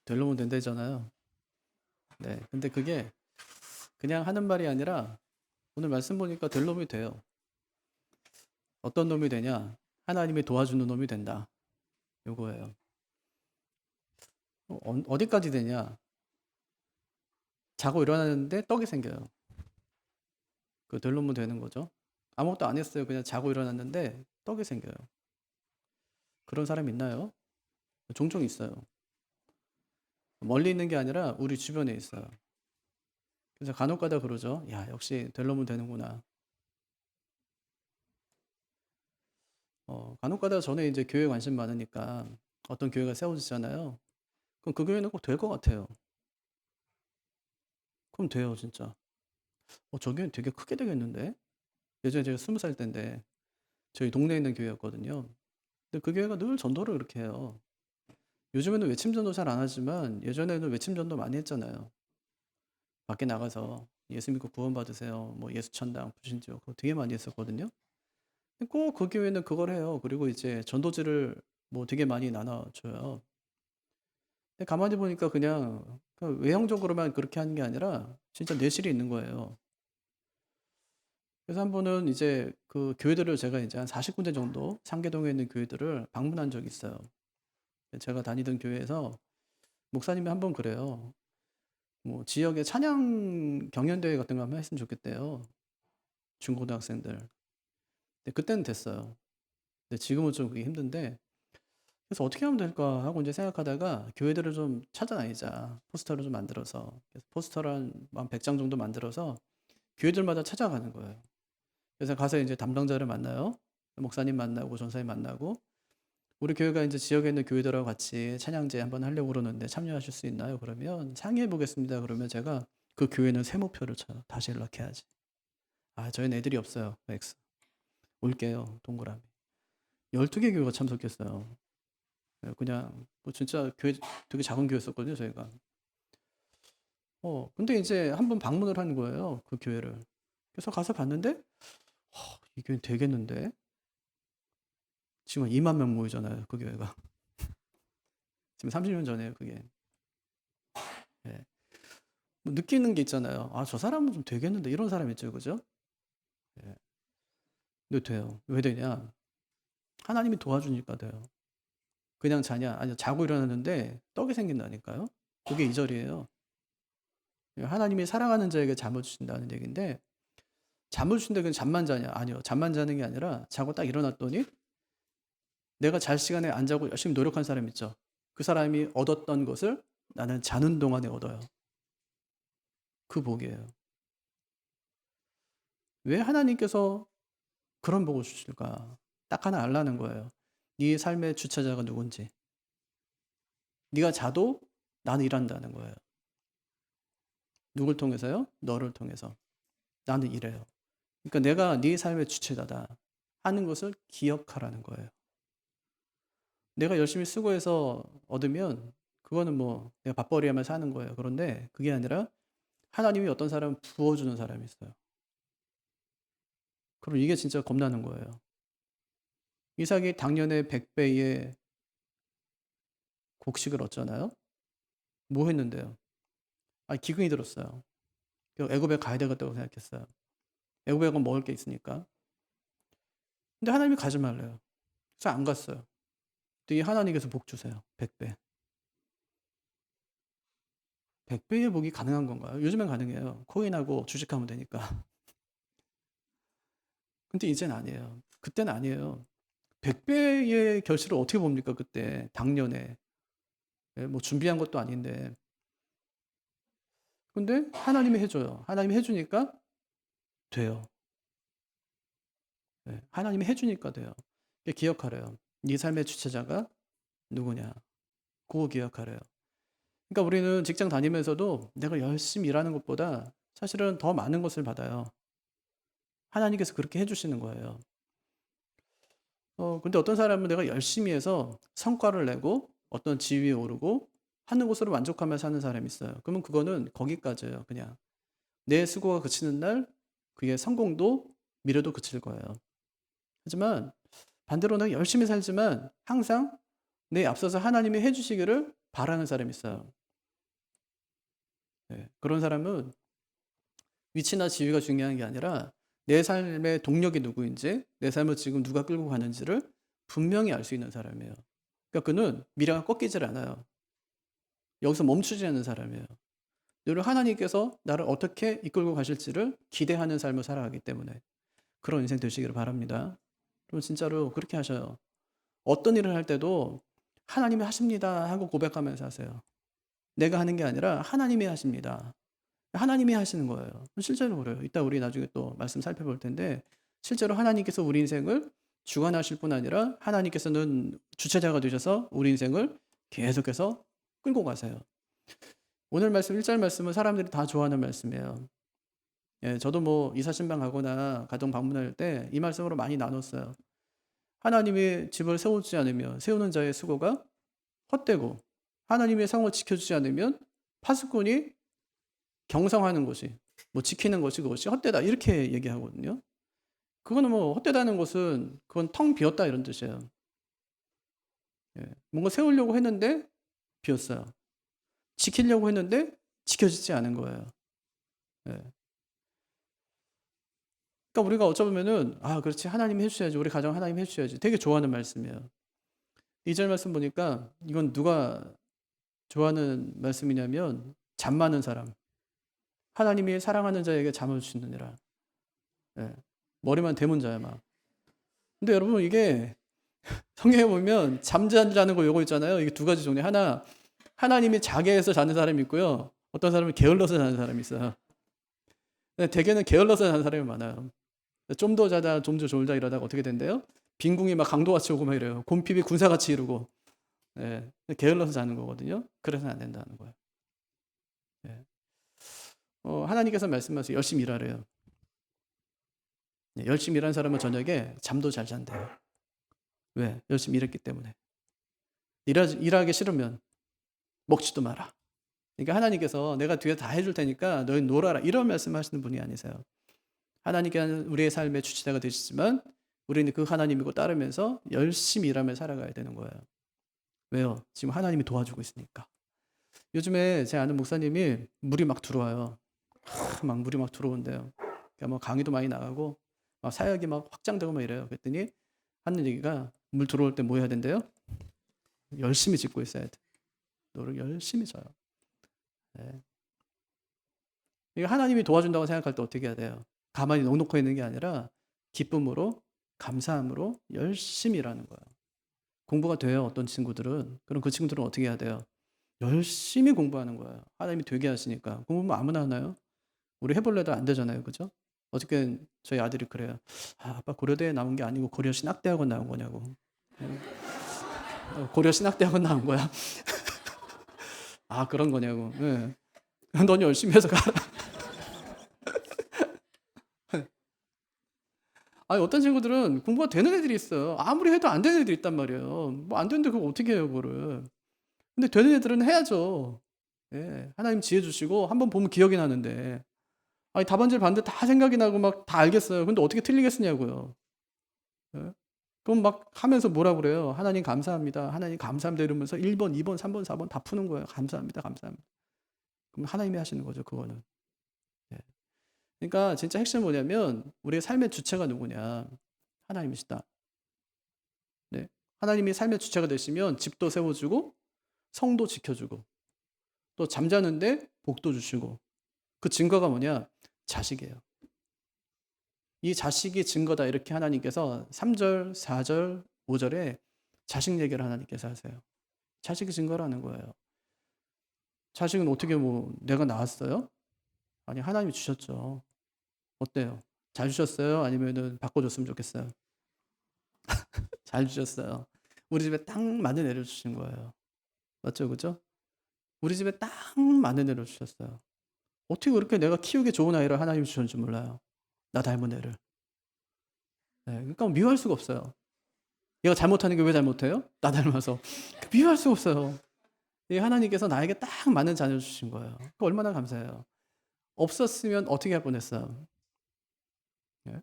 되려면 된다잖아요. 네. 근데 그게 그냥 하는 말이 아니라 오늘 말씀 보니까 될 놈이 돼요. 어떤 놈이 되냐? 하나님이 도와주는 놈이 된다. 요거예요. 어디까지 되냐? 자고 일어나는데 떡이 생겨요. 그 될 놈은 되는 거죠. 아무것도 안 했어요. 그냥 자고 일어났는데 떡이 생겨요. 그런 사람 있나요? 종종 있어요. 멀리 있는 게 아니라 우리 주변에 있어요. 그래서 간혹가다 그러죠. 야, 역시 될 놈은 되는구나. 간혹가다 전에 이제 교회 관심 많으니까 어떤 교회가 세워지잖아요. 그럼 그 교회는 꼭 될 것 같아요. 그럼 돼요, 진짜. 저 교회 되게 크게 되겠는데? 예전에 제가 20살 때인데 저희 동네에 있는 교회였거든요. 근데 그 교회가 늘 전도를 그렇게 해요. 요즘에는 외침 전도 잘 안 하지만 예전에는 외침 전도 많이 했잖아요. 밖에 나가서 예수 믿고 구원 받으세요. 뭐 예수 천당, 부신지요. 그거 되게 많이 했었거든요. 꼭 그 교회는 그걸 해요. 그리고 이제 전도지를 뭐 되게 많이 나눠줘요. 근데 가만히 보니까 그냥 그 외형적으로만 그렇게 하는 게 아니라 진짜 내실이 있는 거예요. 그래서 한 번은 이제 그 교회들을 제가 이제 한 40군데 정도 상계동에 있는 교회들을 방문한 적이 있어요. 제가 다니던 교회에서 목사님이 한 번 그래요. 뭐 지역에 찬양 경연대회 같은 거 한번 했으면 좋겠대요. 중고등학생들. 근데 그때는 됐어요. 근데 지금은 좀 그게 힘든데 그래서 어떻게 하면 될까 하고 이제 생각하다가 교회들을 좀 찾아다니자. 포스터를 좀 만들어서. 그래서 포스터를 한 100장 정도 만들어서 교회들마다 찾아가는 거예요. 그래서 가서 이제 담당자를 만나요. 목사님 만나고 전사님 만나고 우리 교회가 이제 지역에 있는 교회들하고 같이 찬양제 한번 하려고 그러는데 참여하실 수 있나요? 그러면 상의해 보겠습니다. 그러면 제가 그 교회는 세무표를 쳐요. 다시 연락해야지. 아, 저희는 애들이 없어요. X. 올게요. 동그라미. 12개 교회가 참석했어요. 그냥 뭐 진짜 교회 되게 작은 교회였었거든요, 저희가. 근데 이제 한번 방문을 한 거예요, 그 교회를. 그래서 가서 봤는데 이 교회 되겠는데? 지금 한 2만 명 모이잖아요, 그 교회가. 지금 30년 전에요, 그게. 예. 뭐 느끼는 게 있잖아요. 아, 저 사람은 좀 되겠는데 이런 사람 있죠, 그죠? 예. 근데 돼요. 왜 되냐? 하나님이 도와주니까 돼요. 그냥 자냐? 아니요, 자고 일어났는데 떡이 생긴다니까요. 그게 2절이에요. 하나님이 사랑하는 자에게 잠을 주신다는 얘기인데 잠을 주신데 그냥 잠만 자냐? 아니요. 잠만 자는 게 아니라 자고 딱 일어났더니 내가 잘 시간에 안 자고 열심히 노력한 사람 있죠. 그 사람이 얻었던 것을 나는 자는 동안에 얻어요. 그 복이에요. 왜 하나님께서 그런 복을 주실까? 딱 하나 알라는 거예요. 네 삶의 주체자가 누군지. 네가 자도 나는 일한다는 거예요. 누굴 통해서요? 너를 통해서. 나는 일해요. 그러니까 내가 네 삶의 주체자다 하는 것을 기억하라는 거예요. 내가 열심히 수고해서 얻으면 그거는 뭐 내가 밥벌이하며 사는 거예요. 그런데 그게 아니라 하나님이 어떤 사람을 부어주는 사람이 있어요. 그럼 이게 진짜 겁나는 거예요. 이삭이 당년에 100배의 곡식을 얻잖아요. 뭐 했는데요? 기근이 들었어요. 애굽에 가야 되겠다고 생각했어요. 애굽에 가면 먹을 게 있으니까. 근데 하나님이 가지 말래요. 그래서 안 갔어요. 근데 이 하나님께서 복 주세요. 100배. 100배의 복이 가능한 건가요? 요즘엔 가능해요. 코인하고 주식하면 되니까. 근데 이젠 아니에요. 그때는 아니에요. 100배의 결실을 어떻게 봅니까, 그때. 당년에. 예, 뭐 준비한 것도 아닌데. 근데 하나님이 해줘요. 하나님이 해주니까 돼요. 예, 하나님이 해주니까 돼요. 기억하래요. 네 삶의 주체자가 누구냐. 그거 기억하래요. 그러니까 우리는 직장 다니면서도 내가 열심히 일하는 것보다 사실은 더 많은 것을 받아요. 하나님께서 그렇게 해주시는 거예요. 근데 어떤 사람은 내가 열심히 해서 성과를 내고 어떤 지위에 오르고 하는 것으로 만족하며 사는 사람이 있어요. 그러면 그거는 거기까지예요, 그냥. 내 수고가 그치는 날 그의 성공도 미래도 그칠 거예요. 하지만 반대로 내가 열심히 살지만 항상 내 앞서서 하나님이 해주시기를 바라는 사람이 있어요. 예. 그런 사람은 위치나 지위가 중요한 게 아니라 내 삶의 동력이 누구인지, 내 삶을 지금 누가 끌고 가는지를 분명히 알 수 있는 사람이에요. 그러니까 그는 미래가 꺾이질 않아요. 여기서 멈추지 않는 사람이에요. 늘 하나님께서 나를 어떻게 이끌고 가실지를 기대하는 삶을 살아가기 때문에 그런 인생 되시기를 바랍니다. 그럼 진짜로 그렇게 하셔요. 어떤 일을 할 때도 하나님이 하십니다 하고 고백하면서 하세요. 내가 하는 게 아니라 하나님이 하십니다. 하나님이 하시는 거예요. 실제로 그래요. 이따 우리 나중에 또 말씀 살펴볼 텐데 실제로 하나님께서 우리 인생을 주관하실 뿐 아니라 하나님께서는 주체자가 되셔서 우리 인생을 계속해서 끌고 가세요. 오늘 말씀 1절 말씀은 사람들이 다 좋아하는 말씀이에요. 예, 저도 뭐 이사 신방 가거나 가정 방문할 때 이 말씀으로 많이 나눴어요. 하나님이 집을 세우지 않으면 세우는 자의 수고가 헛되고 하나님의 성을 지켜주지 않으면 파수꾼이 경성하는 것이 뭐 지키는 것이 그것이 헛되다 이렇게 얘기하거든요. 그거는 뭐 헛되다는 것은 그건 텅 비었다 이런 뜻이에요. 예, 뭔가 세우려고 했는데 비었어요. 지키려고 했는데 지켜지지 않은 거예요. 예. 그러니까 우리가 어쩌면은 아 그렇지 하나님이 해주셔야지 우리 가정 하나님이 해주셔야지 되게 좋아하는 말씀이에요. 2절 말씀 보니까 이건 누가 좋아하는 말씀이냐면 잠 많은 사람 하나님이 사랑하는 자에게 잠을 주느니라. 예. 머리만 대문 자야 막. 근데 여러분 이게 성경에 보면 잠자는 거 요거 있잖아요. 이게 두 가지 종류. 하나 하나님이 자게 해서 자는 사람이 있고요. 어떤 사람은 게을러서 자는 사람이 있어요. 근데 대개는 게을러서 자는 사람이 많아요. 좀 더 자다 좀 더 졸다 이러다가 어떻게 된대요? 빈궁이 막 강도같이 오고 막 이래요. 곰핍이 군사같이 이루고. 예. 게을러서 자는 거거든요. 그래서는 안 된다는 거예요. 예. 하나님께서 말씀하세요. 열심히 일하래요. 예, 열심히 일하는 사람은 저녁에 잠도 잘 잔대요. 왜? 열심히 일했기 때문에. 일하기 싫으면 먹지도 마라. 그러니까 하나님께서 내가 뒤에 다 해줄 테니까 너희 놀아라. 이런 말씀하시는 분이 아니세요. 하나님께는 우리의 삶의 주체자가 되시지만 우리는 그 하나님이고 따르면서 열심히 일하며 살아가야 되는 거예요. 왜요? 지금 하나님이 도와주고 있으니까. 요즘에 제 아는 목사님이 물이 막 들어와요. 막 물이 막 들어온대요. 그러니까 뭐 강의도 많이 나가고 막 사역이 막 확장되고 막 이래요. 그랬더니 하는 얘기가 물 들어올 때 뭐 해야 된대요? 열심히 짓고 있어야 돼. 너를 열심히 져요. 네. 이게 하나님이 도와준다고 생각할 때 어떻게 해야 돼요? 가만히 넋놓고 있는 게 아니라 기쁨으로 감사함으로 열심히 일하는 거예요. 공부가 돼요. 어떤 친구들은. 그럼 그 친구들은 어떻게 해야 돼요? 열심히 공부하는 거예요. 하나님이 되게 하시니까. 공부면 아무나 하나요? 우리 해볼래도 안 되잖아요. 그죠? 어저께 저희 아들이 그래요. 아, 아빠 고려대에 나온 게 아니고 고려 신학대학원 나온 거냐고. 고려 신학대학원 나온 거야. 아, 그런 거냐고. 네. 넌 열심히 해서 가라. 아니, 어떤 친구들은 공부가 되는 애들이 있어요. 아무리 해도 안 되는 애들이 있단 말이에요. 뭐 안 되는데 그걸 어떻게 해요, 그거를. 근데 되는 애들은 해야죠. 예, 하나님 지혜 주시고 한번 보면 기억이 나는데. 아니, 답안지를 봤는데 다 생각이 나고 막 다 알겠어요. 근데 어떻게 틀리겠느냐고요. 예? 그럼 막 하면서 뭐라 그래요? 하나님 감사합니다. 하나님 감사합니다. 이러면서 1번, 2번, 3번, 4번 다 푸는 거예요. 감사합니다. 감사합니다. 그럼 하나님이 하시는 거죠, 그거는. 예. 그러니까 진짜 핵심은 뭐냐면 우리의 삶의 주체가 누구냐? 하나님이시다. 네. 하나님이 삶의 주체가 되시면 집도 세워주고 성도 지켜주고 또 잠자는데 복도 주시고 그 증거가 뭐냐? 자식이에요. 이 자식이 증거다 이렇게 하나님께서 3절, 4절, 5절에 자식 얘기를 하나님께서 하세요. 자식이 증거라는 거예요. 자식은 어떻게 뭐 내가 낳았어요? 아니 하나님이 주셨죠. 어때요? 잘 주셨어요? 아니면은 바꿔줬으면 좋겠어요? 잘 주셨어요. 우리 집에 딱 맞는 애를 주신 거예요. 맞죠, 그죠? 우리 집에 딱 맞는 애를 주셨어요. 어떻게 그렇게 내가 키우기 좋은 아이를 하나님이 주셨는지 몰라요. 나 닮은 애를. 네, 그러니까 미워할 수가 없어요. 얘가 잘못하는 게 왜 잘못해요? 나 닮아서. 미워할 수가 없어요. 이 하나님께서 나에게 딱 맞는 자녀를 주신 거예요. 얼마나 감사해요. 없었으면 어떻게 할 뻔했어요. 예?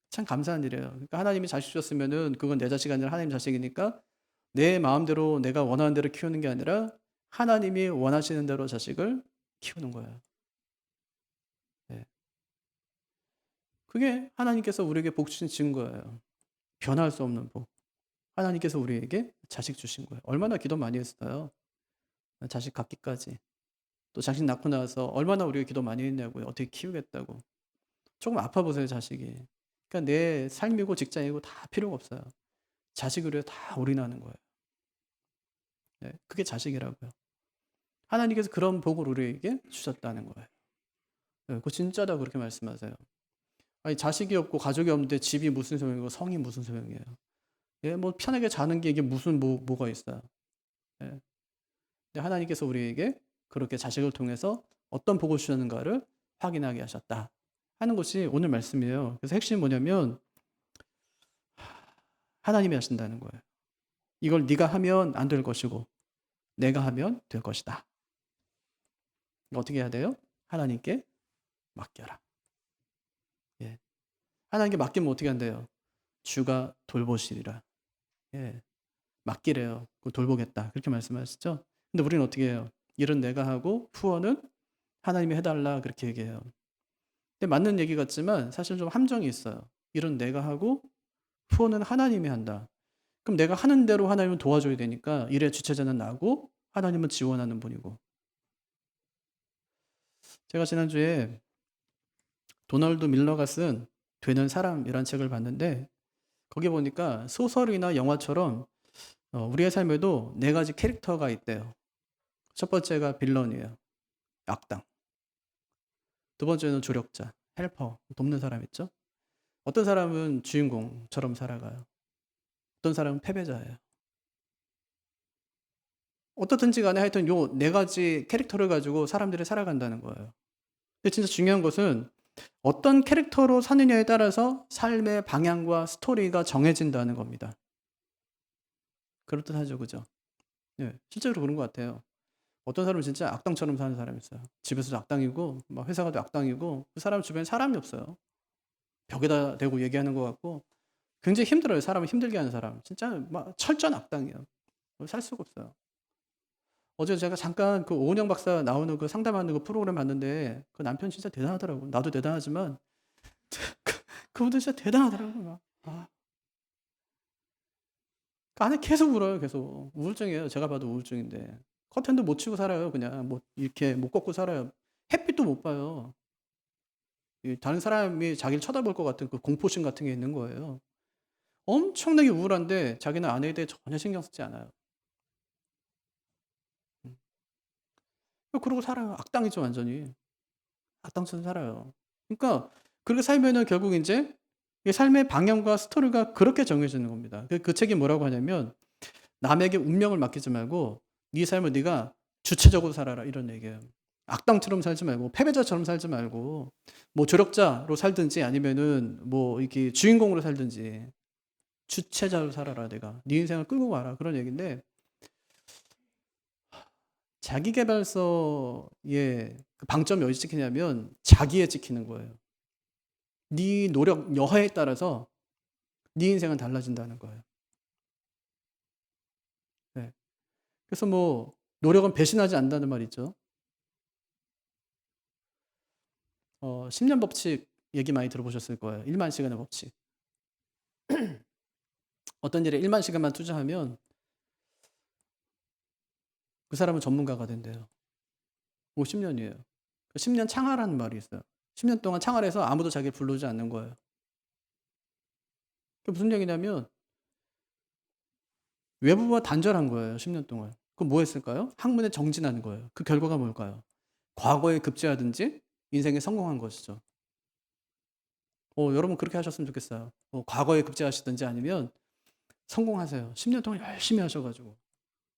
참 감사한 일이에요. 그러니까 하나님이 자식 주셨으면은 그건 내 자식이 아니라 하나님 자식이니까 내 마음대로 내가 원하는 대로 키우는 게 아니라 하나님이 원하시는 대로 자식을 키우는 거예요. 네. 그게 하나님께서 우리에게 복 주신 증거예요. 변할 수 없는 복. 하나님께서 우리에게 자식 주신 거예요. 얼마나 기도 많이 했어요. 자식 갖기까지. 또 자식 낳고 나서 얼마나 우리가 기도 많이 했냐고요. 어떻게 키우겠다고. 조금 아파 보세요, 자식이. 그러니까 내 삶이고 직장이고 다 필요가 없어요. 자식을 위해 다 올인하는 거예요. 네, 그게 자식이라고요. 하나님께서 그런 복을 우리에게 주셨다는 거예요. 네, 그거 진짜다 그렇게 말씀하세요. 아니 자식이 없고 가족이 없는데 집이 무슨 소용이고 성이 무슨 소용이에요. 예, 뭐 편하게 자는 게 이게 무슨 뭐가 있어요. 예. 근데 하나님께서 우리에게 그렇게 자식을 통해서 어떤 복을 주셨는가를 확인하게 하셨다 하는 것이 오늘 말씀이에요. 그래서 핵심이 뭐냐면 하나님이 하신다는 거예요. 이걸 네가 하면 안 될 것이고 내가 하면 될 것이다. 어떻게 해야 돼요? 하나님께 맡겨라. 예. 하나님께 맡기면 어떻게 한대요? 주가 돌보시리라. 예. 맡기래요. 돌보겠다. 그렇게 말씀하시죠? 근데 우리는 어떻게 해요? 일은 내가 하고 후원은 하나님이 해달라 그렇게 얘기해요. 근데 맞는 얘기 같지만 사실 좀 함정이 있어요. 일은 내가 하고 후원은 하나님이 한다. 그럼 내가 하는 대로 하나님은 도와줘야 되니까 일의 주체자는 나고 하나님은 지원하는 분이고. 제가 지난주에 도널드 밀러가 쓴 되는 사람이란 책을 봤는데 거기 보니까 소설이나 영화처럼 우리의 삶에도 네 가지 캐릭터가 있대요. 첫 번째가 빌런이에요. 악당. 두 번째는 조력자, 헬퍼, 돕는 사람 있죠? 어떤 사람은 주인공처럼 살아가요. 어떤 사람은 패배자예요. 어떻든지 간에 하여튼 요 네 가지 캐릭터를 가지고 사람들이 살아간다는 거예요. 근데 진짜 중요한 것은 어떤 캐릭터로 사느냐에 따라서 삶의 방향과 스토리가 정해진다는 겁니다. 그렇듯하죠, 그죠? 네, 실제로 그런 것 같아요. 어떤 사람은 진짜 악당처럼 사는 사람이 있어요. 집에서도 악당이고, 막 회사 가도 악당이고, 그 사람 주변에 사람이 없어요. 벽에다 대고 얘기하는 것 같고, 굉장히 힘들어요. 사람을 힘들게 하는 사람. 진짜 막 철저한 악당이에요. 살 수가 없어요. 어제 제가 잠깐 그 오은영 박사 나오는 그 상담하는 그 프로그램 봤는데, 그 남편 진짜 대단하더라고요. 나도 대단하지만, 그분들 진짜 대단하더라고요. 막. 아, 그 안에 계속 울어요, 계속. 우울증이에요. 제가 봐도 우울증인데. 커튼도 못 치고 살아요, 그냥. 뭐, 이렇게 못 걷고 살아요. 햇빛도 못 봐요. 다른 사람이 자기를 쳐다볼 것 같은 그 공포심 같은 게 있는 거예요. 엄청나게 우울한데 자기는 아내에 대해 전혀 신경 쓰지 않아요. 음. 그러고 살아요. 악당이죠, 완전히. 악당처럼 살아요. 그러니까 그렇게 살면은 결국 이제 이 삶의 방향과 스토리가 그렇게 정해지는 겁니다. 그 책이 뭐라고 하냐면 남에게 운명을 맡기지 말고 네 삶을 네가 주체적으로 살아라 이런 얘기예요. 악당처럼 살지 말고 패배자처럼 살지 말고 뭐 조력자로 살든지 아니면은 뭐 이렇게 주인공으로 살든지 주체자로 살아라 내가. 네 인생을 끌고 가라 그런 얘기인데 자기계발서의 그 방점이 어디 찍히냐면 자기에 찍히는 거예요. 네 노력 여하에 따라서 네 인생은 달라진다는 거예요. 네. 그래서 뭐 노력은 배신하지 않는다는 말 있죠. 10년 법칙 얘기 많이 들어보셨을 거예요. 1만 시간의 법칙. 어떤 일에 1만 시간만 투자하면 그 사람은 전문가가 된대요. 50년이에요. 10년 창활하는 말이 있어요. 10년 동안 창활해서 아무도 자기를 부르지 않는 거예요. 그게 무슨 얘기냐면 외부와 단절한 거예요. 10년 동안. 그럼 뭐 했을까요? 학문에 정진하는 거예요. 그 결과가 뭘까요? 과거에 급제하든지 인생에 성공한 것이죠. 여러분 그렇게 하셨으면 좋겠어요. 과거에 급제하시든지 아니면 성공하세요. 10년 동안 열심히 하셔가지고.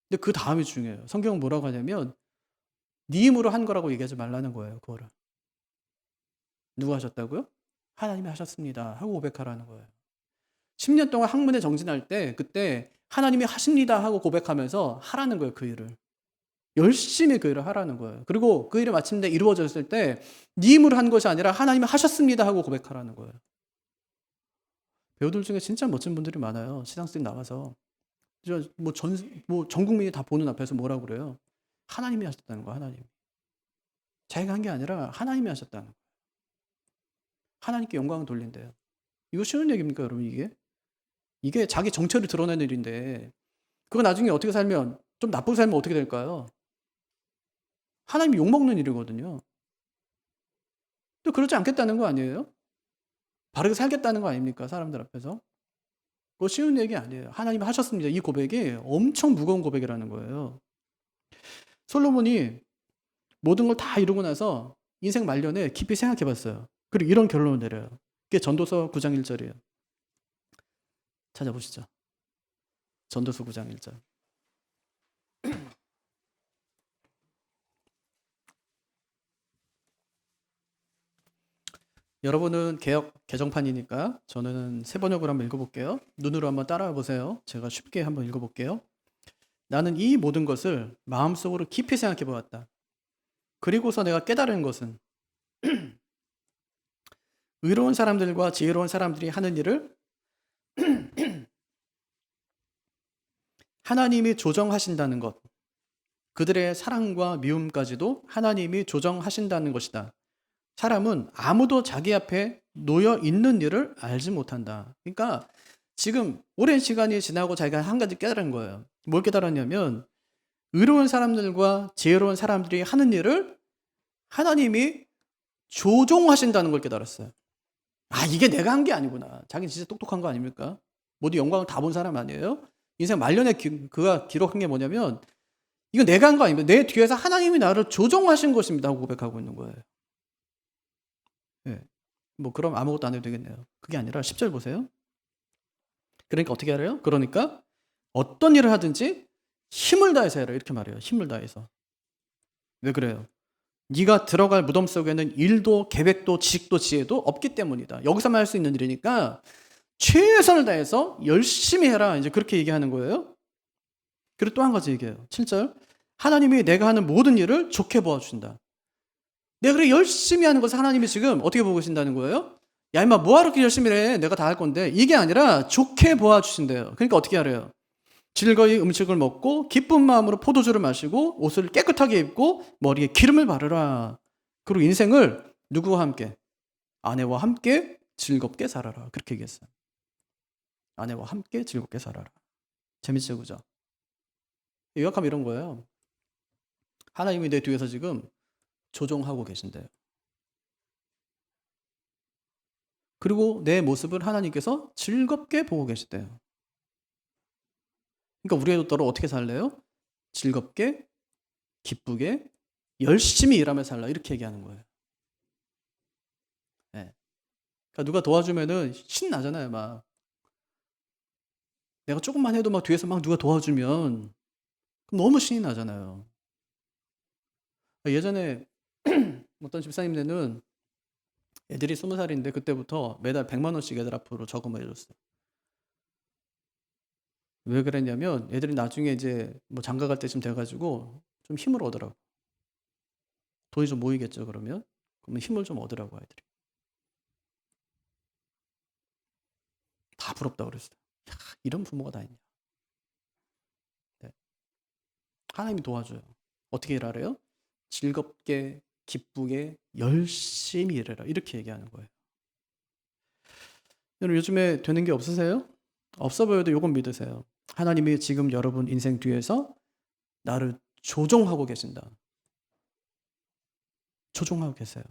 근데 그 다음이 중요해요. 성경은 뭐라고 하냐면 네 힘으로 한 거라고 얘기하지 말라는 거예요. 그거를. 누가 하셨다고요? 하나님이 하셨습니다. 하고 고백하라는 거예요. 10년 동안 학문에 정진할 때 그때 하나님이 하십니다 하고 고백하면서 하라는 거예요. 그 일을. 열심히 그 일을 하라는 거예요. 그리고 그 일이 마침내 이루어졌을 때 네 힘으로 한 것이 아니라 하나님이 하셨습니다 하고 고백하라는 거예요. 배우들 중에 진짜 멋진 분들이 많아요. 시상식 나와서. 뭐 전 국민이 다 보는 앞에서 뭐라고 그래요? 하나님이 하셨다는 거야, 하나님. 자기가 한 게 아니라 하나님이 하셨다는 거야. 하나님께 영광을 돌린대요. 이거 쉬운 얘기입니까, 여러분, 이게? 이게 자기 정체를 드러내는 일인데, 그거 나중에 어떻게 살면, 좀 나쁘게 살면 어떻게 될까요? 하나님이 욕먹는 일이거든요. 또 그렇지 않겠다는 거 아니에요? 바르게 살겠다는 거 아닙니까, 사람들 앞에서? 그거 쉬운 얘기 아니에요. 하나님이 하셨습니다. 이 고백이 엄청 무거운 고백이라는 거예요. 솔로몬이 모든 걸 다 이루고 나서 인생 말년에 깊이 생각해 봤어요. 그리고 이런 결론을 내려요. 그게 전도서 9장 1절이에요. 찾아보시죠. 전도서 9장 1절. 여러분은 개역 개정판이니까 저는 새 번역을 한번 읽어볼게요. 눈으로 한번 따라와 보세요. 제가 쉽게 한번 읽어볼게요. 나는 이 모든 것을 마음속으로 깊이 생각해 보았다. 그리고서 내가 깨달은 것은 의로운 사람들과 지혜로운 사람들이 하는 일을 하나님이 조정하신다는 것, 그들의 사랑과 미움까지도 하나님이 조정하신다는 것이다. 사람은 아무도 자기 앞에 놓여 있는 일을 알지 못한다. 그러니까 지금 오랜 시간이 지나고 자기가 한 가지 깨달은 거예요. 뭘 깨달았냐면 의로운 사람들과 지혜로운 사람들이 하는 일을 하나님이 조종하신다는 걸 깨달았어요. 아, 이게 내가 한 게 아니구나. 자기는 진짜 똑똑한 거 아닙니까? 모두 영광을 다 본 사람 아니에요? 인생 말년에 그가 기록한 게 뭐냐면 이거 내가 한 거 아닙니다. 내 뒤에서 하나님이 나를 조종하신 것입니다 하고 고백하고 있는 거예요. 네. 뭐 그럼 아무것도 안 해도 되겠네요. 그게 아니라 10절 보세요. 그러니까 어떻게 하래요? 그러니까 어떤 일을 하든지 힘을 다해서 해라 이렇게 말해요. 힘을 다해서. 왜 그래요? 네가 들어갈 무덤 속에는 일도 계획도 지식도 지혜도 없기 때문이다. 여기서만 할 수 있는 일이니까 최선을 다해서 열심히 해라. 이제 그렇게 얘기하는 거예요. 그리고 또 한 가지 얘기해요. 7절. 하나님이 내가 하는 모든 일을 좋게 보아주신다. 내가 그렇게 열심히 하는 것을 하나님이 지금 어떻게 보고 계신다는 거예요? 야 임마 뭐하러 그렇게 열심히 해? 내가 다 할 건데. 이게 아니라 좋게 보아주신대요. 그러니까 어떻게 하래요? 즐거이 음식을 먹고 기쁜 마음으로 포도주를 마시고 옷을 깨끗하게 입고 머리에 기름을 바르라. 그리고 인생을 누구와 함께? 아내와 함께 즐겁게 살아라. 그렇게 얘기했어요. 아내와 함께 즐겁게 살아라. 재밌죠, 그죠? 요약하면 이런 거예요. 하나님이 내 뒤에서 지금 조종하고 계신대요. 그리고 내 모습을 하나님께서 즐겁게 보고 계시대요. 그러니까 우리의 또로 어떻게 살래요? 즐겁게, 기쁘게, 열심히 일하며 살라 이렇게 얘기하는 거예요. 네. 그러니까 누가 도와주면은 신나잖아요, 막. 내가 조금만 해도 막 뒤에서 막 누가 도와주면 너무 신이 나잖아요. 예전에 어떤 집사님네는 애들이 20살인데 그때부터 매달 100만 원씩 애들 앞으로 저금을 해줬어요. 왜 그랬냐면 애들이 나중에 이제 뭐 장가 갈 때쯤 돼가지고 좀 힘을 얻으라고. 돈이 좀 모이겠죠, 그러면 힘을 좀 얻으라고 아이들이. 다 부럽다고 그랬어요. 야, 이런 부모가 다 있냐. 네. 하나님이 도와줘요. 어떻게 일하래요? 즐겁게, 기쁘게, 열심히 일해라. 이렇게 얘기하는 거예요. 여러분 요즘에 되는 게 없으세요? 없어 보여도 요건 믿으세요. 하나님이 지금 여러분 인생 뒤에서 나를 조종하고 계신다. 조종하고 계세요.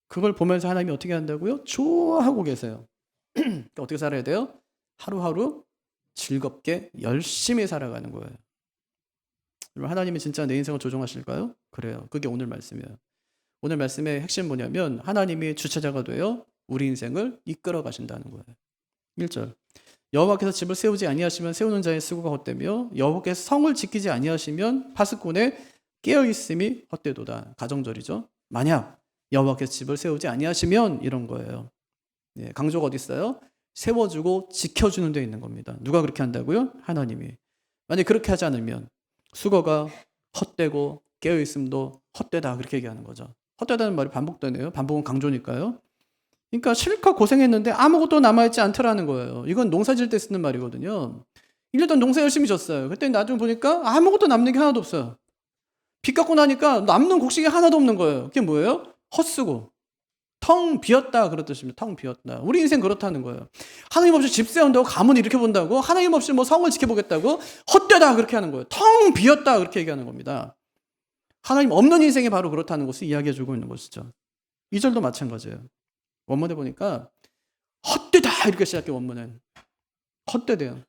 그걸 보면서 하나님이 어떻게 한다고요? 좋아하고 계세요. 그러니까 어떻게 살아야 돼요? 하루하루 즐겁게 열심히 살아가는 거예요. 하나님이 진짜 내 인생을 조종하실까요? 그래요. 그게 오늘 말씀이에요. 오늘 말씀의 핵심 뭐냐면 하나님이 주체자가 되어 우리 인생을 이끌어 가신다는 거예요. 1절. 여호와께서 집을 세우지 아니하시면 세우는 자의 수고가 헛되며 여호와께서 성을 지키지 아니하시면 파수꾼의 깨어있음이 헛되도다. 가정절이죠. 만약 여호와께서 집을 세우지 아니하시면 이런 거예요. 네, 강조가 어디 있어요? 세워주고 지켜주는 데 있는 겁니다. 누가 그렇게 한다고요? 하나님이. 만약 그렇게 하지 않으면 수고가 헛되고 깨어있음도 헛되다 그렇게 얘기하는 거죠. 헛되다는 말이 반복되네요. 반복은 강조니까요. 그러니까 실컷 고생했는데 아무것도 남아있지 않더라는 거예요. 이건 농사 지을 때 쓰는 말이거든요. 1년 동안 농사 열심히 졌어요. 그때 나중에 보니까 아무것도 남는 게 하나도 없어요. 빚 갚고 나니까 남는 곡식이 하나도 없는 거예요. 그게 뭐예요? 헛쓰고. 텅 비었다 그런 뜻입니다. 텅 비었다. 우리 인생 그렇다는 거예요. 하나님 없이 집 세운다고 가문 일으켜 본다고 하나님 없이 뭐 성을 지켜보겠다고 헛되다 그렇게 하는 거예요. 텅 비었다 그렇게 얘기하는 겁니다. 하나님 없는 인생이 바로 그렇다는 것을 이야기해 주고 있는 것이죠. 2절도 마찬가지예요. 원문에 보니까 헛되다 이렇게 시작해요. 원문은 헛되대요.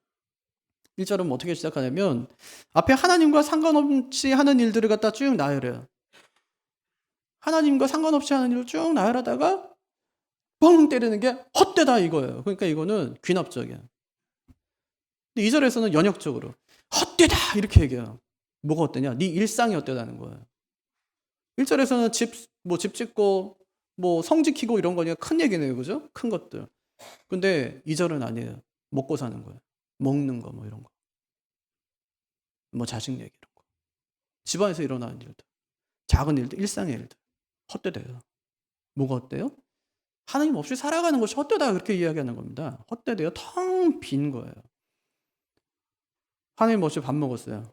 1절은 어떻게 시작하냐면 앞에 하나님과 상관없이 하는 일들을 갖다 쭉 나열해요. 하나님과 상관없이 하는 일을 쭉 나열하다가 뻥 때리는 게 헛되다 이거예요. 그러니까 이거는 귀납적이야. 근데 2절에서는 연역적으로 헛되다 이렇게 얘기해요. 뭐가 헛되냐? 네 일상이 헛되다는 거예요. 1절에서는 집 짓고 성 지키고 이런 거니까 큰 얘기네요. 그죠? 큰 것들. 근데 2절은 아니에요. 먹고 사는 거예요. 먹는 거 이런 거. 자식 얘기 이런 거. 집안에서 일어나는 일들. 작은 일들, 일상의 일들. 헛되대요. 뭐가 헛돼요? 하나님 없이 살아가는 것이 헛되다 그렇게 이야기하는 겁니다. 헛되대요. 텅 빈 거예요. 하나님 없이 밥 먹었어요.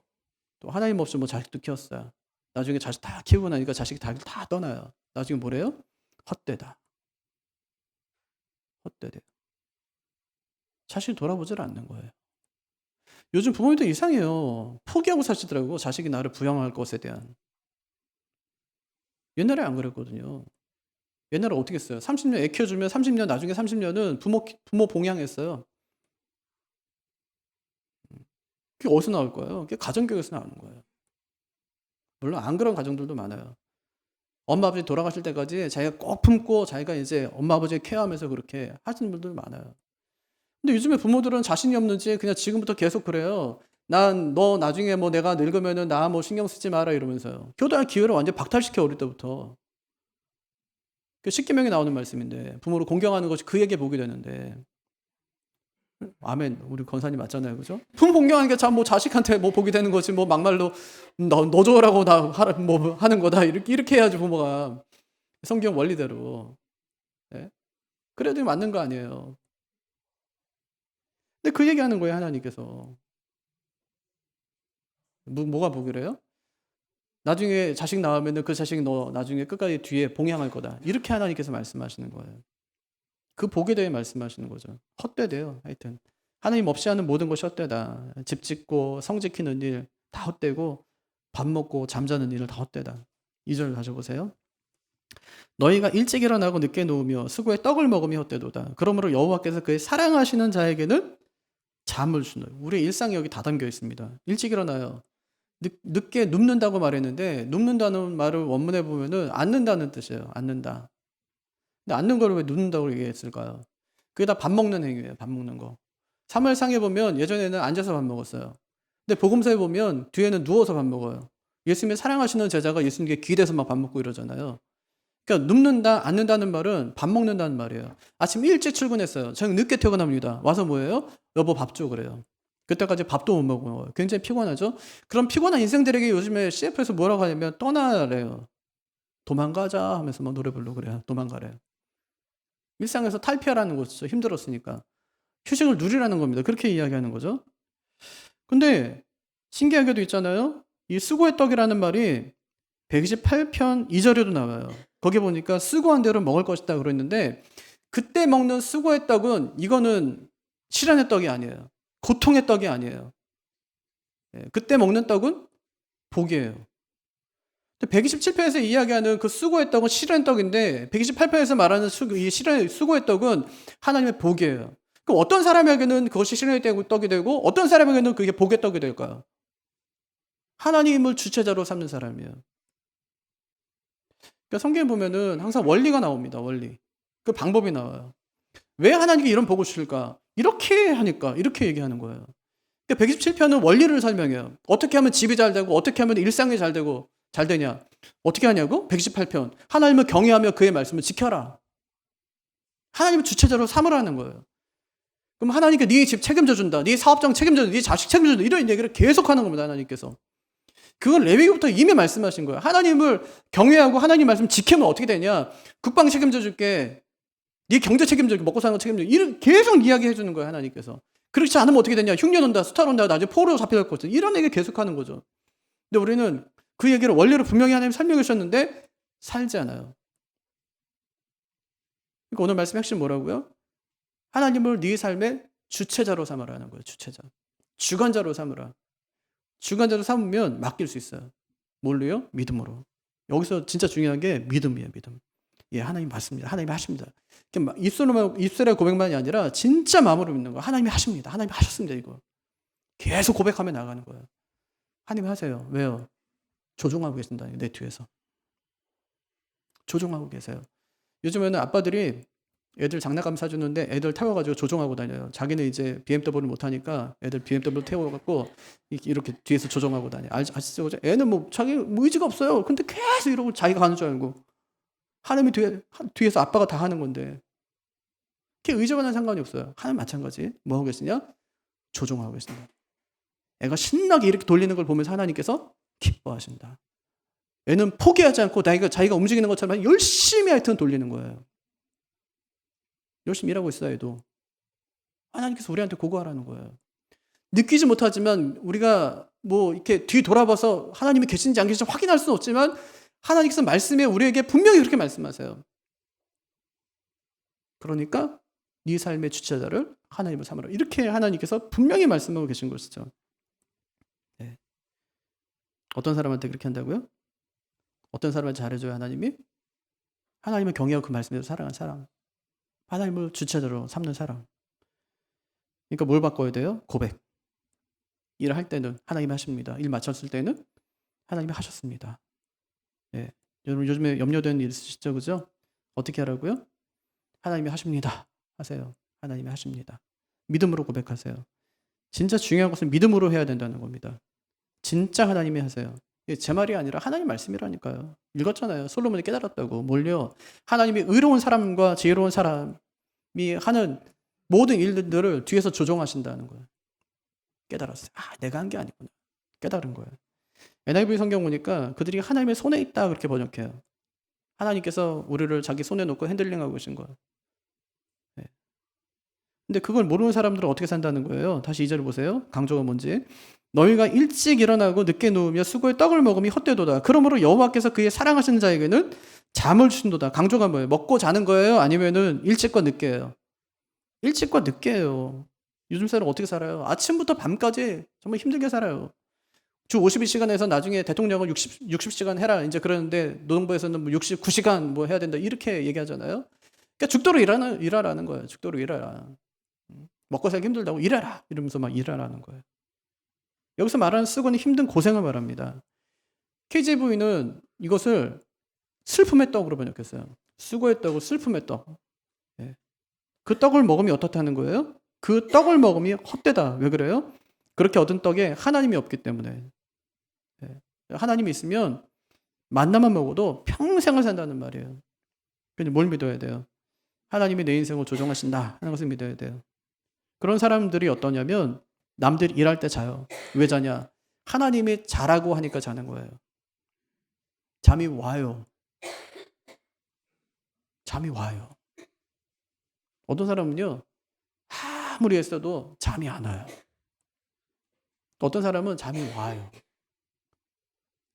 또 하나님 없이 자식도 키웠어요. 나중에 자식 다 키우고 나니까 자식이 다 떠나요. 나중에 뭐래요? 헛되다. 헛되대요. 자식이 돌아보질 않는 거예요. 요즘 부모님도 이상해요. 포기하고 사시더라고요. 자식이 나를 부양할 것에 대한. 옛날에 안 그랬거든요. 옛날에 어떻게 했어요? 30년 애 키워주면 30년 나중에 30년은 부모 봉양했어요. 그게 어디서 나올 거예요? 그게 가정교육에서 나오는 거예요. 물론 안 그런 가정들도 많아요. 엄마 아버지 돌아가실 때까지 자기가 꼭 품고 자기가 이제 엄마 아버지 케어하면서 그렇게 하시는 분들 많아요. 근데 요즘에 부모들은 자신이 없는지 그냥 지금부터 계속 그래요. 너 나중에 내가 늙으면은 나 신경 쓰지 마라 이러면서요. 교도할 기회를 완전 박탈시켜 어릴 때부터. 그 십계명에 나오는 말씀인데 부모를 공경하는 것이 그에게 복이 되는데. 아멘. 우리 권사님 맞잖아요. 그죠? 부모 공경하는 게 참 자식한테 복이 되는 거지 막말로 너 줘라고 나 하는 거다. 이렇게 해야지 부모가. 성경 원리대로. 네? 그래도 맞는 거 아니에요. 근데 그 얘기하는 거예요. 하나님께서. 뭐가 복이래요? 나중에 자식 낳으면 그 자식 너 나중에 끝까지 뒤에 봉양할 거다. 이렇게 하나님께서 말씀하시는 거예요. 그 복에 대해 말씀하시는 거죠. 헛되대요. 하여튼 하나님 없이 하는 모든 것이 헛되다. 집 짓고 성 지키는 일 다 헛되고 밥 먹고 잠자는 일을 다 헛되다. 2절 가져보세요. 너희가 일찍 일어나고 늦게 누우며 수고의 떡을 먹으며 헛되도다. 그러므로 여호와께서 그의 사랑하시는 자에게는 잠을 주는. 우리의 일상이 여기 다 담겨 있습니다. 일찍 일어나요. 늦게 눕는다고 말했는데 눕는다는 말을 원문에 보면은 앉는다는 뜻이에요. 앉는다. 근데 앉는 걸 왜 눕는다고 얘기했을까요? 그게 다 밥 먹는 행위예요. 밥 먹는 거. 사무엘상에 보면 예전에는 앉아서 밥 먹었어요. 근데 복음서에 보면 뒤에는 누워서 밥 먹어요. 예수님의 사랑하시는 제자가 예수님께 기대서 막 밥 먹고 이러잖아요. 그러니까 눕는다, 앉는다는 말은 밥 먹는다는 말이에요. 아침 일찍 출근했어요. 저는 늦게 퇴근합니다. 와서 뭐예요? 여보 밥 줘 그래요. 그때까지 밥도 못 먹어요. 굉장히 피곤하죠? 그런 피곤한 인생들에게 요즘에 CF에서 뭐라고 하냐면 떠나래요. 도망가자 하면서 막 노래 부르고 그래요. 도망가래요. 일상에서 탈피하라는 것이죠. 힘들었으니까. 휴식을 누리라는 겁니다. 그렇게 이야기하는 거죠. 근데 신기하게도 있잖아요. 이 수고의 떡이라는 말이 128편 2절에도 나와요. 거기 보니까 수고한 대로 먹을 것이다 그랬는데 그때 먹는 수고의 떡은 이거는 시련의 떡이 아니에요. 고통의 떡이 아니에요. 그때 먹는 떡은 복이에요. 127편에서 이야기하는 그 수고의 떡은 시련의 떡인데 128편에서 말하는 이 수고의 떡은 하나님의 복이에요. 그럼 어떤 사람에게는 그것이 시련의 떡이 되고 어떤 사람에게는 그게 복의 떡이 될까요? 하나님을 주체자로 삼는 사람이에요. 그러니까 성경에 보면은 항상 원리가 나옵니다. 원리. 그 방법이 나와요. 왜 하나님께 이런 복을 주실까? 이렇게 하니까 이렇게 얘기하는 거예요. 그러니까 127편은 원리를 설명해요. 어떻게 하면 집이 잘 되고 어떻게 하면 일상이 잘 되고 잘 되냐? 어떻게 하냐고? 128편. 하나님을 경외하며 그의 말씀을 지켜라. 하나님을 주체자로 삼으라는 거예요. 그럼 하나님께 네 집 책임져 준다. 네 사업장 책임져 준다. 네 자식 책임져 준다. 이런 얘기를 계속하는 겁니다. 하나님께서. 그걸 레위기부터 이미 말씀하신 거예요. 하나님을 경외하고 하나님 말씀 지키면 어떻게 되냐? 국방 책임져 줄게. 네 경제 책임져 줄게. 먹고 사는 거 책임져 줄게. 이런 계속 이야기해 주는 거예요. 하나님께서. 그렇지 않으면 어떻게 되냐? 흉년 온다. 수탈 온다. 나중에 포로로 잡혀갈 것 같아. 이런 얘기 계속하는 거죠. 근데 우리는 그 얘기를 원리로 분명히 하나님 설명해 주셨는데 살지 않아요. 그러니까 오늘 말씀 핵심 뭐라고요? 하나님을 네 삶의 주체자로 삼으라는 거예요. 주체자. 주관자로 삼으라. 주관자로 삼으면 맡길 수 있어요. 뭘로요? 믿음으로. 여기서 진짜 중요한 게 믿음이에요. 믿음. 예, 하나님 맞습니다. 하나님이 하십니다. 입술의 고백만이 아니라 진짜 마음으로 믿는 거. 하나님이 하십니다. 하나님이 하셨습니다. 이거. 계속 고백하며 나가는 거예요. 하나님 하세요. 왜요? 조종하고 계신다. 내 뒤에서. 조종하고 계세요. 요즘에는 아빠들이 애들 장난감 사주는데 애들 태워가지고 조종하고 다녀요. 자기는 이제 BMW를 못하니까 애들 BMW 태워갖고 이렇게 뒤에서 조종하고 다녀요. 아시죠? 애는 뭐 자기 의지가 없어요. 근데 계속 이러고 자기가 가는 줄 알고. 하나님이 뒤에서 아빠가 다 하는 건데. 그게 의지와는 상관이 없어요. 하나님 마찬가지. 뭐 하고 계시냐? 조종하고 계신다. 애가 신나게 이렇게 돌리는 걸 보면서 하나님께서 기뻐하신다. 애는 포기하지 않고 자기가 움직이는 것처럼 열심히 하여튼 돌리는 거예요. 열심히 일하고 있어요, 애도. 하나님께서 우리한테 그거하라는 거예요. 느끼지 못하지만 우리가 뭐 이렇게 뒤 돌아봐서 하나님이 계신지 안 계신지 확인할 수는 없지만 하나님께서 말씀에 우리에게 분명히 그렇게 말씀하세요. 그러니까 네 삶의 주체자를 하나님을 삼으라. 이렇게 하나님께서 분명히 말씀하고 계신 것이죠. 네. 어떤 사람한테 그렇게 한다고요? 어떤 사람한테 잘해줘요, 하나님이? 하나님을 경외하고 그 말씀대로 살아간 사람. 하나님을 주체자로 삼는 사람. 그러니까 뭘 바꿔야 돼요? 고백. 일을 할 때는 하나님이 하십니다. 일 마쳤을 때는 하나님이 하셨습니다. 예. 여러분 요즘에 염려되는 일 있으시죠? 그죠? 어떻게 하라고요? 하나님이 하십니다. 하세요. 하나님이 하십니다. 믿음으로 고백하세요. 진짜 중요한 것은 믿음으로 해야 된다는 겁니다. 진짜 하나님이 하세요. 제 말이 아니라 하나님 말씀이라니까요. 읽었잖아요. 솔로몬이 깨달았다고. 뭘요? 하나님이 의로운 사람과 지혜로운 사람이 하는 모든 일들을 뒤에서 조종하신다는 거예요. 깨달았어요. 내가 한 게 아니구나. 깨달은 거예요. NIV 성경 보니까 그들이 하나님의 손에 있다 그렇게 번역해요. 하나님께서 우리를 자기 손에 놓고 핸들링하고 계신 거예요. 네. 근데 그걸 모르는 사람들은 어떻게 산다는 거예요? 다시 2절 보세요. 강조가 뭔지. 너희가 일찍 일어나고 늦게 누우며 수고의 떡을 먹음이 헛되도다. 그러므로 여호와께서 그의 사랑하시는 자에게는 잠을 주신도다. 강조가 뭐예요? 먹고 자는 거예요? 아니면은 일찍과 늦게예요? 일찍과 늦게예요. 요즘 사람 어떻게 살아요? 아침부터 밤까지 정말 힘들게 살아요. 주 52시간에서 나중에 대통령은 60시간 해라. 이제 그러는데 노동부에서는 뭐 69시간 뭐 해야 된다. 이렇게 얘기하잖아요. 그러니까 죽도록 일하라는 거예요. 죽도록 일하라. 먹고 살기 힘들다고 일하라. 이러면서 막 일하라는 거예요. 여기서 말하는 쓰고는 힘든 고생을 말합니다. KJV는 이것을 슬픔의 떡으로 번역했어요. 수고의 떡을 슬픔의 떡. 예. 그 떡을 먹으면 어떻다는 거예요? 그 떡을 먹으면 헛되다. 왜 그래요? 그렇게 얻은 떡에 하나님이 없기 때문에. 예. 하나님이 있으면 만나만 먹어도 평생을 산다는 말이에요. 그런데 뭘 믿어야 돼요? 하나님이 내 인생을 조종하신다 하는 것을 믿어야 돼요. 그런 사람들이 어떠냐면 남들이 일할 때 자요. 왜 자냐? 하나님이 자라고 하니까 자는 거예요. 잠이 와요. 잠이 와요. 어떤 사람은요, 아무리 했어도 잠이 안 와요. 어떤 사람은 잠이 와요.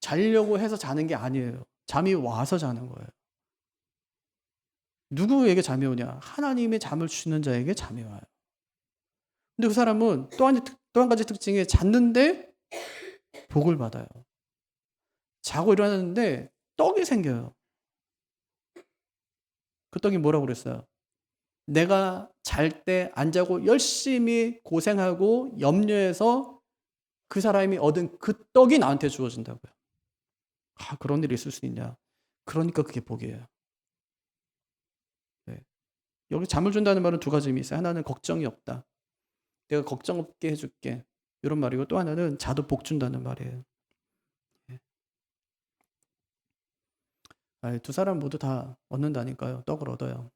자려고 해서 자는 게 아니에요. 잠이 와서 자는 거예요. 누구에게 잠이 오냐? 하나님의 잠을 주시는 자에게 잠이 와요. 근데 그 사람은 또 한 가지 특징이 잤는데 복을 받아요. 자고 일어났는데 떡이 생겨요. 그 떡이 뭐라고 그랬어요? 내가 잘 때 안 자고 열심히 고생하고 염려해서 그 사람이 얻은 그 떡이 나한테 주어진다고요. 그런 일이 있을 수 있냐? 그러니까 그게 복이에요. 네. 여기 잠을 준다는 말은 두 가지 의미 있어요. 하나는 걱정이 없다. 내가 걱정 없게 해줄게. 이런 말이고 또 하나는 자도 복 준다는 말이에요. 두 사람 모두 다 얻는다니까요. 떡을 얻어요.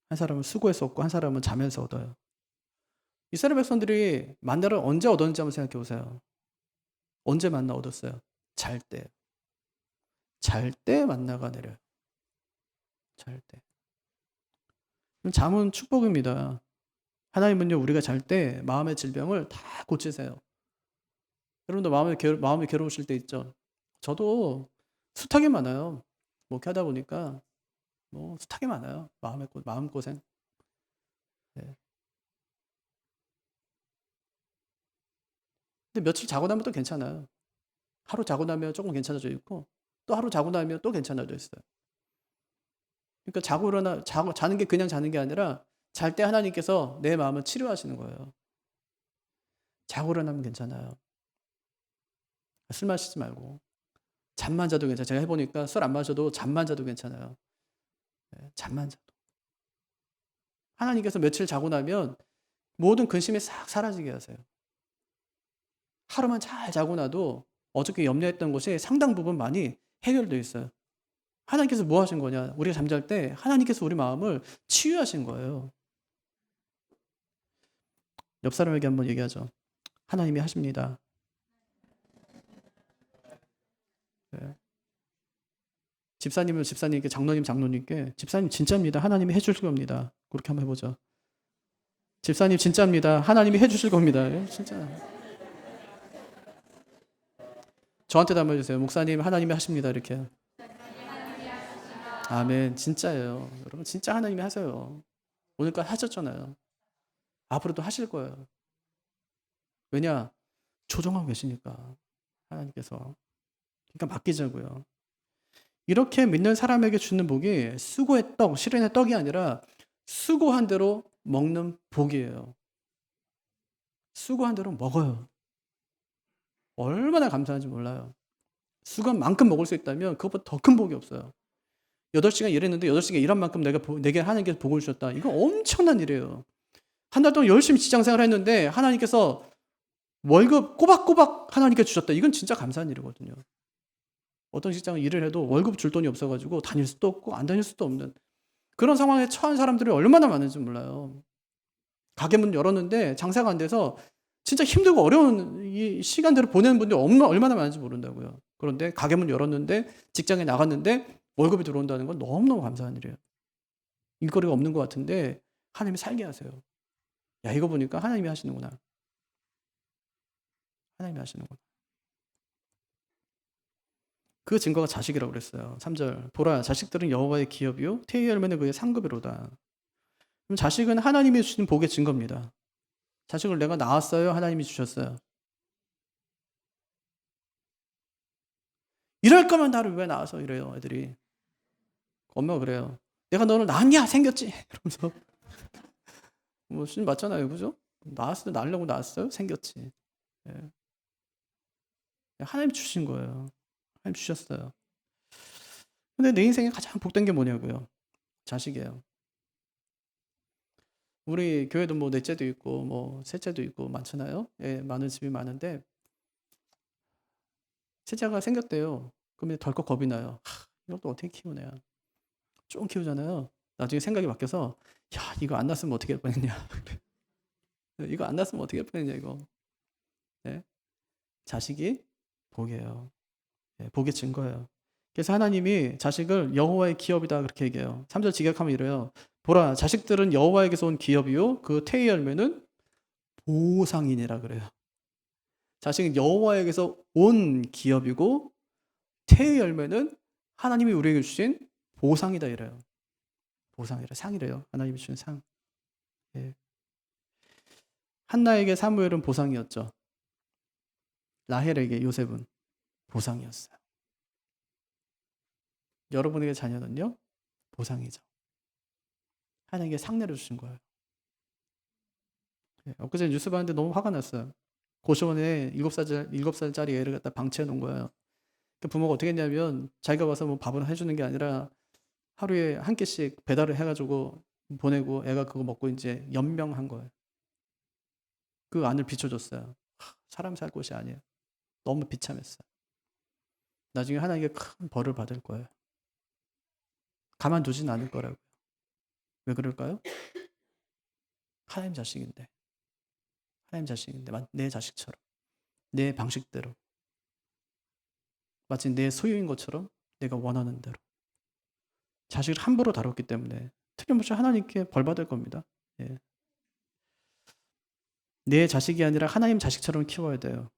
한 사람은 수고해서 얻고 한 사람은 자면서 얻어요. 이스라엘 백성들이 만나를 언제 얻었는지 한번 생각해 보세요. 언제 만나 얻었어요? 잘 때. 잘 때 만나가 내려요. 잘 때. 잠은 축복입니다. 하나님은요, 우리가 잘 때 마음의 질병을 다 고치세요. 여러분도 마음이 괴로우실 때 있죠? 저도 숱하게 많아요. 목회하다 보니까 숱하게 많아요. 마음고생. 네. 근데 며칠 자고 나면 또 괜찮아요. 하루 자고 나면 조금 괜찮아져 있고 또 하루 자고 나면 또 괜찮아져 있어요. 그러니까 자는 게 그냥 자는 게 아니라 잘 때 하나님께서 내 마음을 치료하시는 거예요. 자고 일어나면 괜찮아요. 술 마시지 말고. 잠만 자도 괜찮아요. 제가 해보니까 술 안 마셔도 잠만 자도 괜찮아요. 네, 잠만 자도. 하나님께서 며칠 자고 나면 모든 근심이 싹 사라지게 하세요. 하루만 잘 자고 나도 어저께 염려했던 것이 상당 부분 많이 해결되어 있어요. 하나님께서 뭐 하신 거냐? 우리가 잠잘 때 하나님께서 우리 마음을 치유하신 거예요. 옆 사람에게 한번 얘기하죠. 하나님이 하십니다. 네. 집사님은 집사님께, 장로님께 집사님 진짜입니다. 하나님이 해주실 겁니다. 그렇게 한번 해보죠. 집사님 진짜입니다. 하나님이 해주실 겁니다. 예, 진짜. 저한테도 한번 해주세요. 목사님 하나님이 하십니다. 이렇게. 아멘. 진짜예요. 여러분 진짜 하나님이 하세요. 오늘까지 하셨잖아요. 앞으로도 하실 거예요. 왜냐? 조정하고 계시니까. 하나님께서. 그러니까 맡기자고요. 이렇게 믿는 사람에게 주는 복이 수고의 떡, 실현의 떡이 아니라 수고한 대로 먹는 복이에요. 수고한 대로 먹어요. 얼마나 감사한지 몰라요. 수고한 만큼 먹을 수 있다면 그것보다 더 큰 복이 없어요. 8시간 일했는데 8시간 일한 만큼 내게 하나님께서 복을 주셨다. 이거 엄청난 일이에요. 한 달 동안 열심히 직장생활을 했는데 하나님께서 월급 꼬박꼬박 하나님께 주셨다. 이건 진짜 감사한 일이거든요. 어떤 직장은 일을 해도 월급 줄 돈이 없어가지고 다닐 수도 없고 안 다닐 수도 없는 그런 상황에 처한 사람들이 얼마나 많은지 몰라요. 가게 문 열었는데 장사가 안 돼서 진짜 힘들고 어려운 이 시간들을 보내는 분들이 얼마나 많은지 모른다고요. 그런데 가게 문 열었는데 직장에 나갔는데 월급이 들어온다는 건 너무너무 감사한 일이에요. 일거리가 없는 것 같은데 하나님이 살게 하세요. 야, 이거 보니까 하나님이 하시는구나. 하나님이 하시는구나. 그 증거가 자식이라고 그랬어요. 3절. 보라, 자식들은 여호와의 기업이요 태의 열매는 그의 상급이로다. 그럼 자식은 하나님이 주신 복의 증거입니다. 자식을 내가 낳았어요? 하나님이 주셨어요? 이럴 거면 나를 왜 낳아서 이래요, 애들이. 엄마가 그래요. 내가 너를 낳았냐? 생겼지. 이러면서. 맞잖아요. 그죠? 낳으려고 낳았어요? 생겼지. 예. 하나님 주신 거예요. 하나님 주셨어요. 근데 내 인생에 가장 복된 게 뭐냐고요? 자식이에요. 우리 교회도 넷째도 있고 셋째도 있고 많잖아요. 예, 많은 집이 많은데 셋째가 생겼대요. 그러면 덜컥 겁이 나요. 이것도 어떻게 키우냐. 좀 키우잖아요. 나중에 생각이 바뀌어서 야, 이거 안 났으면 어떻게 할 뻔했냐. 이거 안 났으면 어떻게 할 뻔했냐 이거. 네? 자식이 복이에요. 네, 복의 증거예요. 그래서 하나님이 자식을 여호와의 기업이다 그렇게 얘기해요. 3절 직역하면 이래요. 보라, 자식들은 여호와에게서 온 기업이요 그 태의 열매는 보상이니라 그래요. 자식은 여호와에게서 온 기업이고 태의 열매는 하나님이 우리에게 주신 보상이다 이래요. 보상이래, 상이래요. 하나님이 주신 상. 예. 한나에게 사무엘은 보상이었죠. 라헬에게 요셉은 보상이었어요. 여러분에게 자녀는요? 보상이죠. 하나님께 상 내려주신 거예요. 예. 엊그제 뉴스 봤는데 너무 화가 났어요. 고시원에 7살짜리 애를 갖다 방치해 놓은 거예요. 그 부모가 어떻게 했냐면 자기가 와서 밥을 해주는 게 아니라 하루에 한 끼씩 배달을 해가지고 보내고 애가 그거 먹고 이제 연명한 거예요. 그 안을 비춰줬어요. 사람 살 곳이 아니에요. 너무 비참했어요. 나중에 하나님께 큰 벌을 받을 거예요. 가만두진 않을 거라고요. 왜 그럴까요? 하나님 자식인데 내 자식처럼 내 방식대로 마치 내 소유인 것처럼 내가 원하는 대로 자식을 함부로 다뤘기 때문에 틀림없이 하나님께 벌 받을 겁니다. 예. 내 자식이 아니라 하나님 자식처럼 키워야 돼요.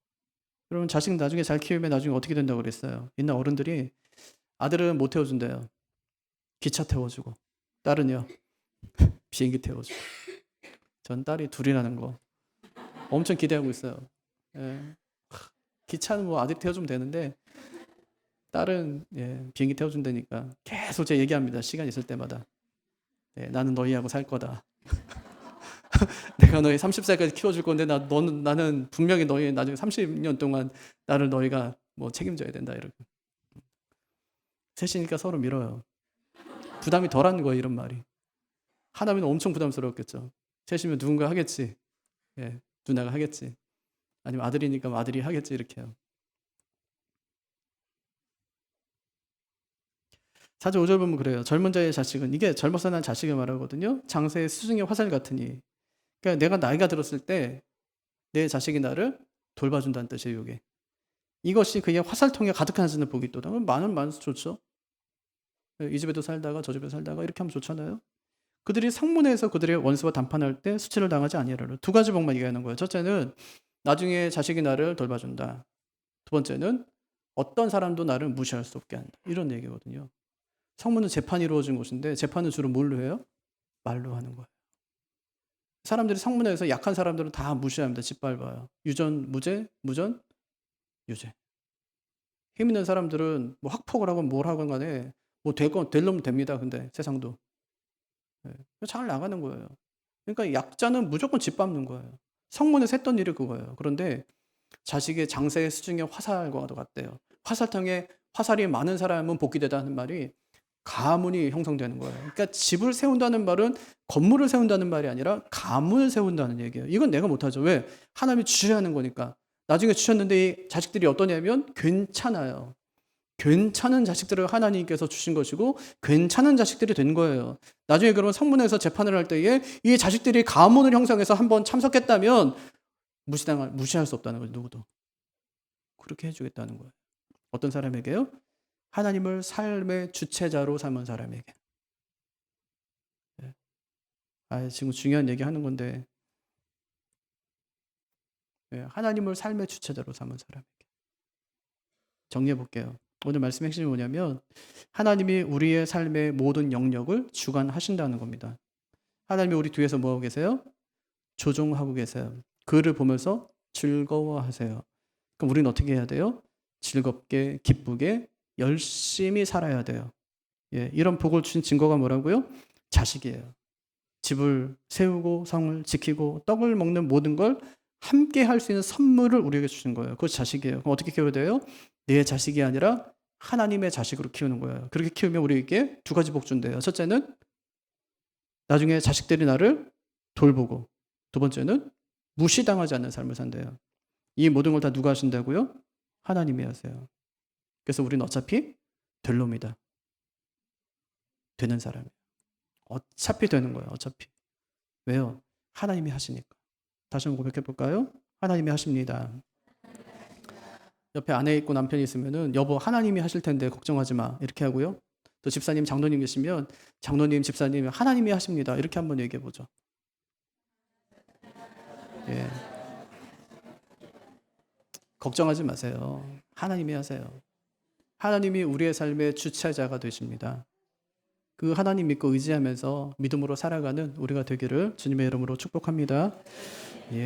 여러분 자식 나중에 잘 키우면 나중에 어떻게 된다고 그랬어요? 옛날 어른들이 아들은 못 태워준대요. 기차 태워주고. 딸은요. 비행기 태워주고. 전 딸이 둘이라는 거 엄청 기대하고 있어요. 예. 기차는 뭐 아들이 태워주면 되는데 딸은 비행기 태워준다니까 계속 제가 얘기합니다. 시간 있을 때마다. 나는 너희하고 살 거다. 내가 너희 30살까지 키워줄 건데 나는 분명히 너희 나중에 30년 동안 나를 너희가 뭐 책임져야 된다 이러고. 셋이니까 서로 밀어요. 부담이 덜한 거예요, 이런 말이. 하나면 엄청 부담스러웠겠죠. 셋이면 누군가 하겠지. 누나가 하겠지. 아니면 아들이니까 아들이 하겠지 이렇게 해요. 4절 5절 보면 그래요. 젊은 자의 자식은, 이게 젊어서 난 자식을 말하거든요. 장세의 수중의 화살 같으니. 그러니까 내가 나이가 들었을 때 내 자식이 나를 돌봐준다는 뜻이에요. 이게. 이것이 그의 화살통에 가득한 자는 복이 있도다. 많으면 좋죠. 이 집에도 살다가 저 집에 살다가 이렇게 하면 좋잖아요. 그들이 성문에서 그들의 원수와 담판할 때 수치를 당하지 아니하리라. 두 가지 복만 얘기하는 거예요. 첫째는 나중에 자식이 나를 돌봐준다. 두 번째는 어떤 사람도 나를 무시할 수 없게 한다. 이런 얘기거든요. 성문은 재판이 이루어진 곳인데 재판은 주로 뭘로 해요? 말로 하는 거예요. 사람들이 성문에서 약한 사람들은 다 무시합니다. 짓밟아요. 유전 무죄, 무전 유죄. 힘 있는 사람들은 뭐 학폭을 하건 뭘 하건 간에 뭐 될 놈은 됩니다. 근데 세상도. 잘 나가는 거예요. 그러니까 약자는 무조건 짓밟는 거예요. 성문에서 했던 일이 그거예요. 그런데 자식의 장세의 수중의 화살과도 같대요. 화살통에 화살이 많은 사람은 복이 되다는 말이 가문이 형성되는 거예요. 그러니까 집을 세운다는 말은 건물을 세운다는 말이 아니라 가문을 세운다는 얘기예요. 이건 내가 못하죠. 왜? 하나님이 주셔야 하는 거니까. 나중에 주셨는데 이 자식들이 어떠냐면 괜찮아요. 괜찮은 자식들을 하나님께서 주신 것이고 괜찮은 자식들이 된 거예요. 나중에 그러면 성문에서 재판을 할 때에 이 자식들이 가문을 형성해서 한번 참석했다면 무시할 수 없다는 거죠. 누구도. 그렇게 해주겠다는 거예요. 어떤 사람에게요? 하나님을 삶의 주체자로 삼은 사람에게. 지금 중요한 얘기 하는 건데 하나님을 삶의 주체자로 삼은 사람에게. 정리해 볼게요. 오늘 말씀의 핵심이 뭐냐면 하나님이 우리의 삶의 모든 영역을 주관하신다는 겁니다. 하나님이 우리 뒤에서 뭐하고 계세요? 조종하고 계세요. 그를 보면서 즐거워하세요. 그럼 우리는 어떻게 해야 돼요? 즐겁게 기쁘게 열심히 살아야 돼요. 이런 복을 주신 증거가 뭐라고요? 자식이에요. 집을 세우고 성을 지키고 떡을 먹는 모든 걸 함께 할 수 있는 선물을 우리에게 주신 거예요. 그것이 자식이에요. 그럼 어떻게 키워야 돼요? 내 자식이 아니라 하나님의 자식으로 키우는 거예요. 그렇게 키우면 우리에게 두 가지 복 준대요. 첫째는 나중에 자식들이 나를 돌보고, 두 번째는 무시당하지 않는 삶을 산대요. 이 모든 걸 다 누가 하신다고요? 하나님이 하세요. 그래서 우리는 어차피 될 놈이다. 되는 사람이에요. 어차피 되는 거예요. 어차피. 왜요? 하나님이 하시니까. 다시 한번 고백해 볼까요? 하나님이 하십니다. 옆에 아내 있고 남편이 있으면은 여보 하나님이 하실 텐데 걱정하지 마 이렇게 하고요. 또 집사님 장로님 계시면 장로님 집사님 하나님이 하십니다 이렇게 한번 얘기해 보죠. 걱정하지 마세요. 하나님이 하세요. 하나님이 우리의 삶의 주체자가 되십니다. 그 하나님 믿고 의지하면서 믿음으로 살아가는 우리가 되기를 주님의 이름으로 축복합니다.